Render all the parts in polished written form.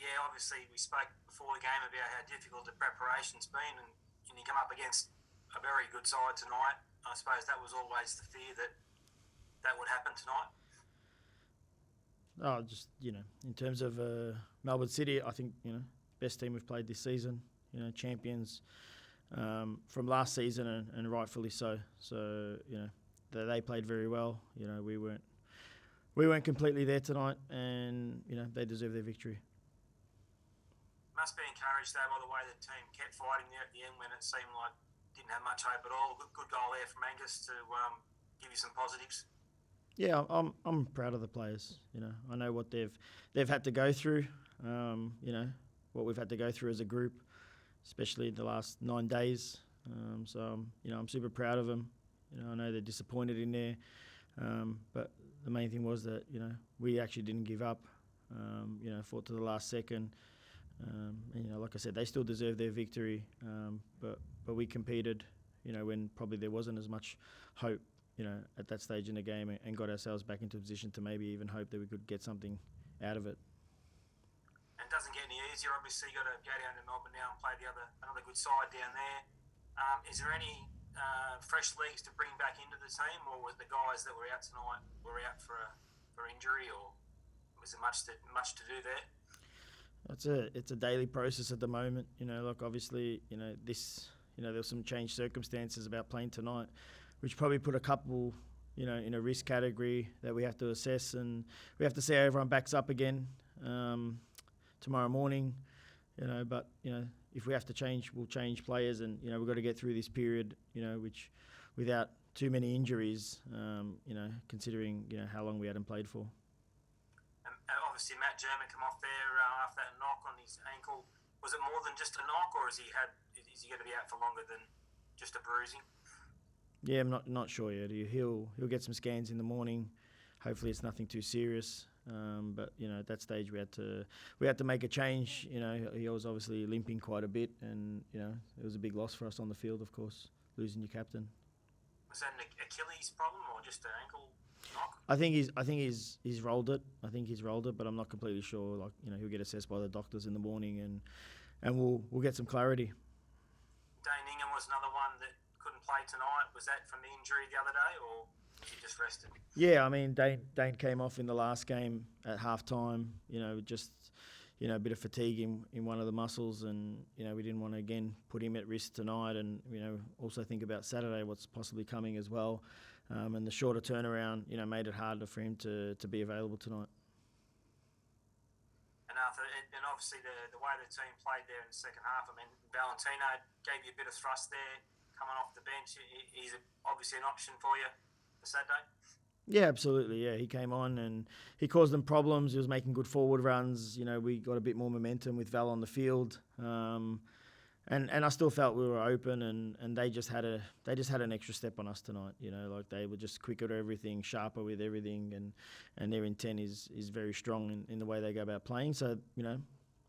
yeah, obviously we spoke before the game about how difficult the preparation's been, and you come up against a very good side tonight. I suppose that was always the fear that would happen tonight. Oh, just in terms of Melbourne City, I think best team we've played this season. Champions from last season, and rightfully so. So they played very well. We weren't completely there tonight, and they deserve their victory. Must be encouraged though by the way the team kept fighting there at the end when it seemed like didn't have much hope at all. Good goal there from Angus to give you some positives. Yeah, I'm proud of the players. I know what they've had to go through. What we've had to go through as a group, especially the last 9 days. So I'm super proud of them. I know they're disappointed in there, but the main thing was that we actually didn't give up. Fought to the last second. And like I said, they still deserve their victory. But we competed. When probably there wasn't as much hope. At that stage in the game, and got ourselves back into a position to maybe even hope that we could get something out of it. And it doesn't get any easier. Obviously, you got to go down to Melbourne now and play another good side down there. Is there any fresh legs to bring back into the team, or was the guys that were out tonight out for injury, or was there much to do there? It's a daily process at the moment. Like obviously, there was some changed circumstances about playing tonight, which probably put a couple, in a risk category that we have to assess, and we have to see how everyone backs up again tomorrow morning. But if we have to change, we'll change players, and we've got to get through this period, which without too many injuries, considering how long we hadn't played for. And obviously, Matt German come off there after that knock on his ankle. Was it more than just a knock, or is he going to be out for longer than just a bruising? Yeah, I'm not sure yet. He'll get some scans in the morning. Hopefully, it's nothing too serious. But at that stage, we had to make a change. He was obviously limping quite a bit, and it was a big loss for us on the field, of course, losing your captain. Was that an Achilles problem or just an ankle knock? I think he's rolled it. But I'm not completely sure. Like he'll get assessed by the doctors in the morning, and we'll get some clarity. Dane Ingham was another one that couldn't play tonight. Was that from the injury the other day, or he just rested? Yeah, I mean Dane came off in the last game at halftime. Just a bit of fatigue in one of the muscles, and we didn't want to again put him at risk tonight, and also think about Saturday, what's possibly coming as well, and the shorter turnaround made it harder for him to be available tonight. And Arthur, and obviously the way the team played there in the second half, I mean Valentino gave you a bit of thrust there coming off the bench. He's obviously an option for you for Saturday. Yeah, absolutely. Yeah, he came on and he caused them problems. He was making good forward runs. We got a bit more momentum with Val on the field, and I still felt we were open, and they just had an extra step on us tonight. Like they were just quicker to everything, sharper with everything, and their intent is very strong in the way they go about playing. So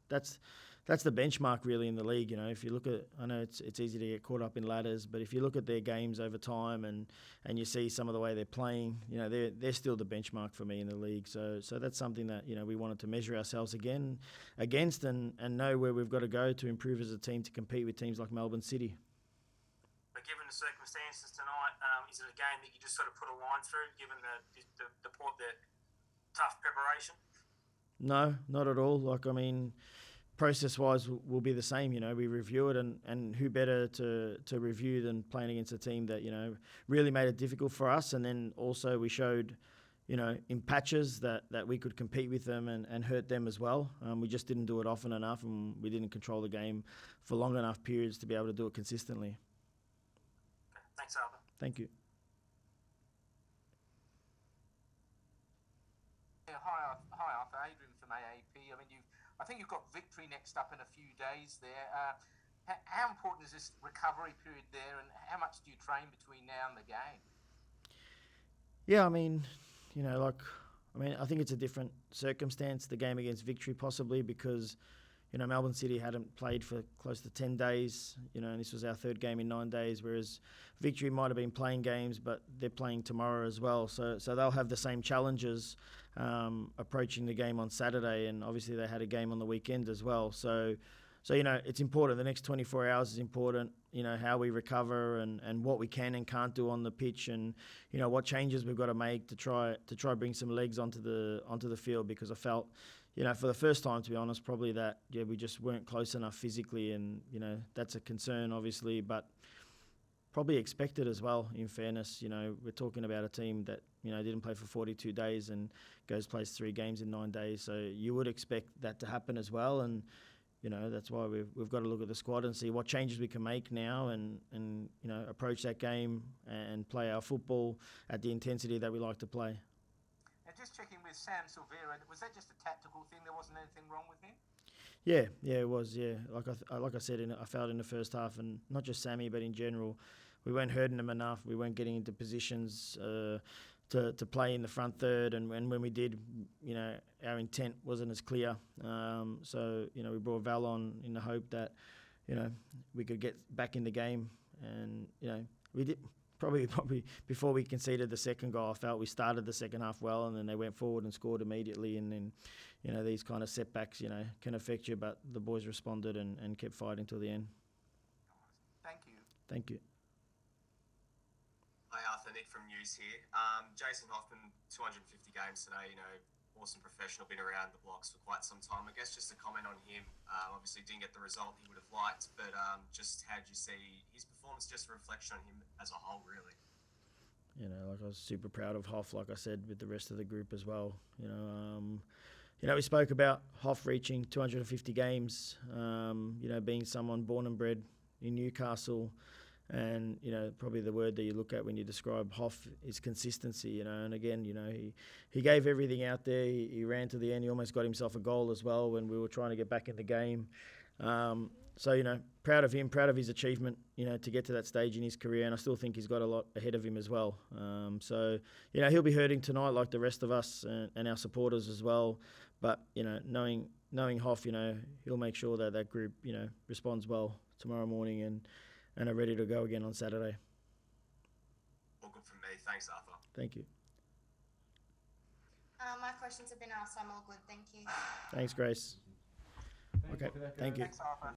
that's the benchmark really in the league. If you look at, I know it's easy to get caught up in ladders, but if you look at their games over time and you see some of the way they're playing, they're still the benchmark for me in the league. So that's something that we wanted to measure ourselves against and know where we've got to go to improve as a team to compete with teams like Melbourne City. But given the circumstances tonight, is it a game that you just sort of put a line through, given the tough preparation? No, not at all. Process-wise will be the same. We review it, and who better to review than playing against a team that really made it difficult for us, and then also we showed in patches that we could compete with them and hurt them as well. We just didn't do it often enough, and we didn't control the game for long enough periods to be able to do it consistently. Okay. Thanks, Arthur. Thank you. Hi, Arthur. Adrian from AAP. I think you've got Victory next up in a few days there. How important is this recovery period there, and how much do you train between now and the game? Yeah, I think it's a different circumstance, the game against Victory, possibly because, Melbourne City hadn't played for close to 10 days, and this was our third game in 9 days, whereas Victory might have been playing games, but they're playing tomorrow as well. So they'll have the same challenges approaching the game on Saturday, and obviously they had a game on the weekend as well. So it's important. The next 24 hours is important, how we recover and what we can and can't do on the pitch, and, what changes we've got to make to try bring some legs onto the field, because I felt, for the first time, to be honest, probably that, we just weren't close enough physically, and, that's a concern, obviously, but probably expected as well, in fairness. We're talking about a team that, didn't play for 42 days and plays 3 games in 9 days, so you would expect that to happen as well, and that's why we've got to look at the squad and see what changes we can make now and approach that game and play our football at the intensity that we like to play. And just checking with Sam Silvera, was that just a tactical thing? There wasn't anything wrong with him? Yeah, it was. Yeah, like I said, I felt in the first half, and not just Sammy, but in general, we weren't hurting them enough. We weren't getting into positions to play in the front third, and when we did, our intent wasn't as clear. So we brought Val on in the hope that we could get back in the game, and we did. Probably before we conceded the second goal, I felt we started the second half well, and then they went forward and scored immediately, and then these kind of setbacks can affect you, but the boys responded and kept fighting till the end. Thank you. Hi Arthur, Nick from News here. Jason Hoffman, 250 games today, awesome professional, been around the blocks for quite some time. I guess just a comment on him, obviously didn't get the result he would have liked, but just how do you see his performance, just a reflection on him as a whole, really? I was super proud of Hoff, like I said, with the rest of the group as well. We spoke about Hoff reaching 250 games, being someone born and bred in Newcastle. And, probably the word that you look at when you describe Hoff is consistency, and again, he gave everything out there. He ran to the end. He almost got himself a goal as well when we were trying to get back in the game. So, proud of him, proud of his achievement, to get to that stage in his career. And I still think he's got a lot ahead of him as well. So, he'll be hurting tonight like the rest of us and our supporters as well. But, knowing Hoff, he'll make sure that group, responds well tomorrow morning and are ready to go again on Saturday. All good from me. Thanks, Arthur. Thank you. My questions have been asked, so I'm all good. Thank you. Thanks, Grace. Okay, thank you. Thanks, Arthur.